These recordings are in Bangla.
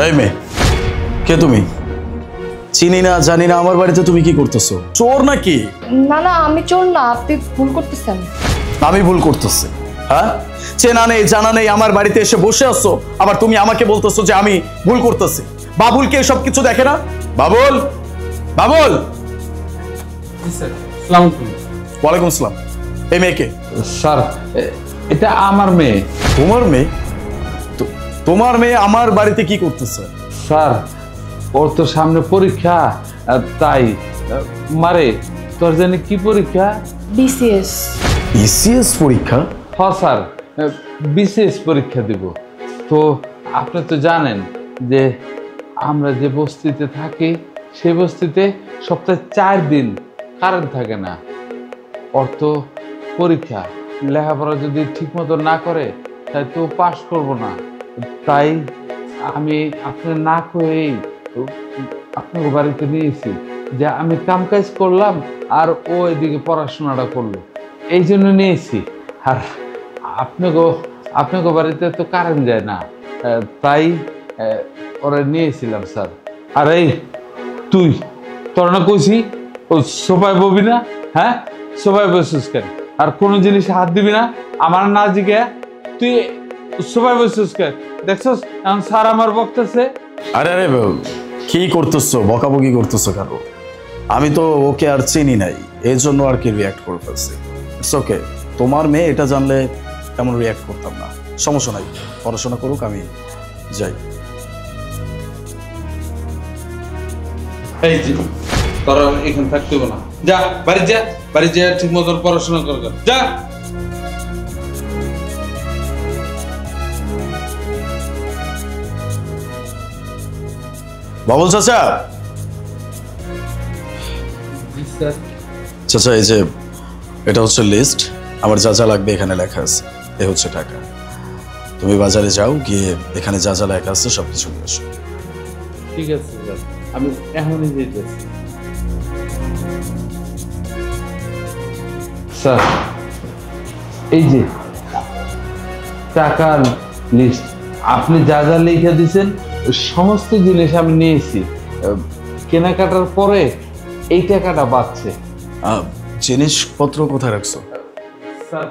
এই মেয়ে, কে তুমি? চিনি না জানি না, আমার বাড়িতে তুমি কি করতেছো? চোর নাকি? না না, আমি চোর না, আপনি ভুল করতেছেন। আমি ভুল করতেছি? হ্যাঁ, চেনা নেই জানা নেই আমার বাড়িতে এসে বসে আছো, আবার তুমি আমাকে বলতেছো যে আমি ভুল করতেছি। বাবুল কে সব কিছু দেখে না? বাবুল, বাবুল। ওয়ালাইকুম আসসালাম। এই মেয়েকে? স্যার, এটা আমার মেয়ে। তোমার মেয়ে? তোমার মেয়ে আমার বাড়িতে কি করতেছে? স্যার, ওর তো সামনে পরীক্ষা, তাই। মারে, তোর জানি কি পরীক্ষা? বিসিএস। বিসিএস পরীক্ষা? হ্যাঁ স্যার, বিসিএস পরীক্ষা দিব। তো আপনি তো জানেন যে আমরা যে বস্তিতে থাকি সেই বস্তিতে সপ্তাহে 4 দিন কারেন্ট থাকে না। ওর তো পরীক্ষা, লেখাপড়া যদি ঠিক মতো না করে তাই তো পাস করব না। তাই আমি আপনার না করেই আপনার বাড়িতে নিয়েছি, যে আমি কাম কাজ করলাম আর ও এদিকে পড়াশোনাটা করলো, এই জন্য নিয়েছি। আর আপনাকে বাড়িতে তো কারেন্ট যায় না, তাই ওরা নিয়েছিলাম স্যার। আর এই তুই, তোর না কইছি ও সোফায় ববি না? হ্যাঁ, সোফায় বসিস কেন? আর কোনো জিনিস হাত দিবি না, আমার না জিগে। তুই সোফায় বসিস কেন? দেখছস এখন স্যার আমার বকতেছে। আরে আরে কি করতেছো, বকাবকি করতেছো কেন? আমি তো ওকে আর চিনি নাই, এই জন্য আর কি রিয়াক্ট করে ফেলছি। ইটস ওকে, তোমার মেয়ে এটা জানলে তেমন রিয়াক্ট করতাম না। সমস্যা নাই, পড়াশোনা করুক, আমি যাই। এই যে তোরা এখানে থাকতে হবে না, যা বাড়ি যা, বাড়ি যা ঠিক মতন পড়াশোনা কর, যা। বাবুল চাচা, চাচা এই যে এটা হচ্ছে লিস্ট, আমার যা যা লাগবে এখানে লেখা আছে, এ হচ্ছে টাকা। তুমি বাজারে যাও, গিয়ে এখানে যা যা লেখা আছে সবকিছু নিয়ে আসো। ঠিক আছে স্যার, আমি এখনই যেতেছি। স্যার, এই যে টাকার লিস্ট, আপনি যা যা লিখে দিয়েছেন সমস্ত জিনিস আমি নিয়েছি। কেনাকাটার পরে এই টাকাটা বাঁচছে। জিনিসপত্র কোথায় রাখছো? স্যার,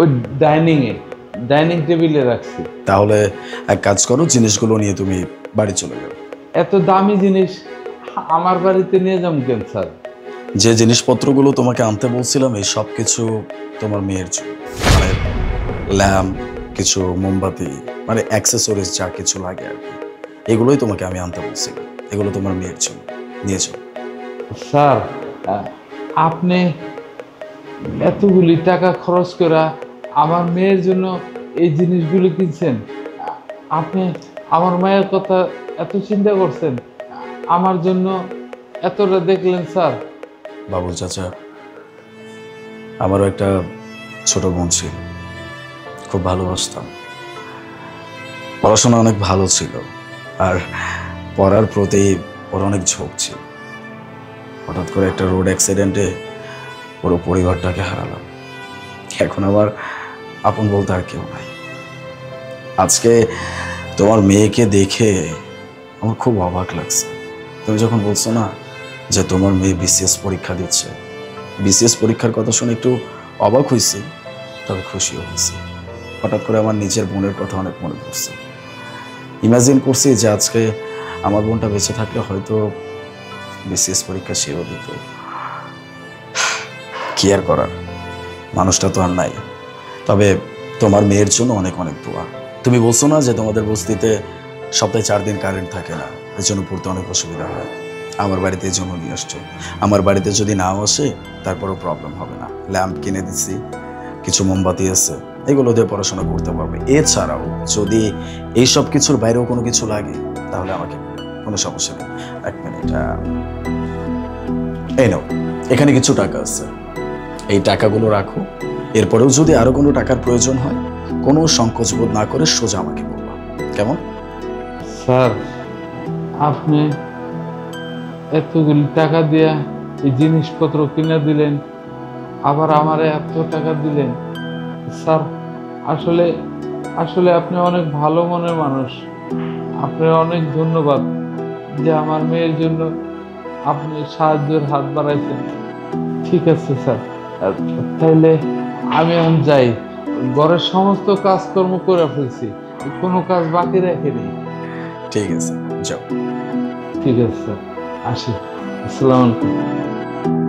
ওই ডাইনিং টেবিলে রাখছি। তাহলে এক কাজ করো, জিনিসগুলো নিয়ে তুমি বাড়ি চলে যাও। এত দামি জিনিস আমার বাড়িতে নিয়ে যাম কেন স্যার? যে জিনিসপত্রগুলো তোমাকে আনতে বলছিলাম এই সব কিছু তোমার মেয়ের জন্য, মানে ল্যাম্প, কিছু মোমবাতি, মানে অ্যাক্সেসরিজ যা কিছু লাগে আর কি, এগুলোই তোমাকে আমি আনতে বলছিলাম। এগুলো তোমার মেয়ের জন্য, নিয়ে যাও। স্যার, আপনি এতগুলি টাকা খরচ করা আমার মেয়ের জন্য এই জিনিসগুলো কিনছেন? আপনি আমার মায়ের কথা এত চিন্তা করছেন, আমার জন্য এতটা দেখলেন স্যার? বাবুল চাচা, আমারও একটা ছোট বোন ছিল, খুব ভালোবাসতাম। পড়াশোনা অনেক ভালো ছিল, আর পড়ার প্রতি ওর অনেক ঝোঁক ছিল। হঠাৎ করে একটা রোড অ্যাক্সিডেন্টে পুরো পরিবারটাকে হারালাম। এখন আবার আপন বলতে আর কেউ নাই। আজকে তোমার মেয়েকে দেখে আমার খুব অবাক লাগছে। তুমি যখন বলছো না যে তোমার মেয়ে বিসিএস পরীক্ষা দিচ্ছে, বিসিএস পরীক্ষার কথা শুনে একটু অবাক হয়েছি, তবে খুশিও হয়েছি। হঠাৎ করে আমার নিজের বোনের কথা অনেক মনে পড়ছে। ইমাজিন করছি যে আজকে আমার বোনটা বেঁচে থাকলে হয়তো বিসিএস পরীক্ষা সেও দিত। কি আর করার, মানুষটা তো আর নাই। তবে তোমার মেয়ের জন্য অনেক অনেক দোয়া। তুমি বলছো না যে তোমাদের বস্তিতে সপ্তাহে 4 দিন কারেন্ট থাকে না, এর জন্য পড়তে অনেক অসুবিধা হয়। আমার বাড়িতে এই জন্য নিয়ে আসছো। আমার বাড়িতে যদি নাও আসে তারপরেও প্রবলেম হবে না। ল্যাম্প কিনে দিচ্ছি, কিছু মোমবাতি আছে, এগুলো দিয়ে পড়াশোনা করতে পারবে। এছাড়াও যদি এইসব কিছুর বাইরেও কোনো কিছু লাগে তাহলে আমাকে, কোনো সমস্যা নেই। 1 মিনিট, এই নাও, এখানে কিছু টাকা আছে, এই টাকাগুলো রাখো। এরপরেও যদি আরো কোনো টাকার প্রয়োজন হয় কোনো সংকোচ বোধ না করে সোজা আমাকে বলবা, কেমন? স্যার, আপনি এতগুলি টাকা দিয়া এই জিনিসপত্র কিনে দিলেন, আবার আমারে এত টাকা দিলেন। স্যার, আসলে আসলে আপনি অনেক ভালো মনের মানুষ। আপনার অনেক ধন্যবাদ যে আমার মেয়ের জন্য আপনি সাহায্যের হাত বাড়াইছেন। ঠিক আছে স্যার, তাইলে আমি এখন যাই। ঘরের সমস্ত কাজকর্ম করে ফেলছি, কোনো কাজ বাকি রাখিনি। ঠিক আছে, যাও। ঠিক আছে স্যার, আসি। আসসালামু আলাইকুম।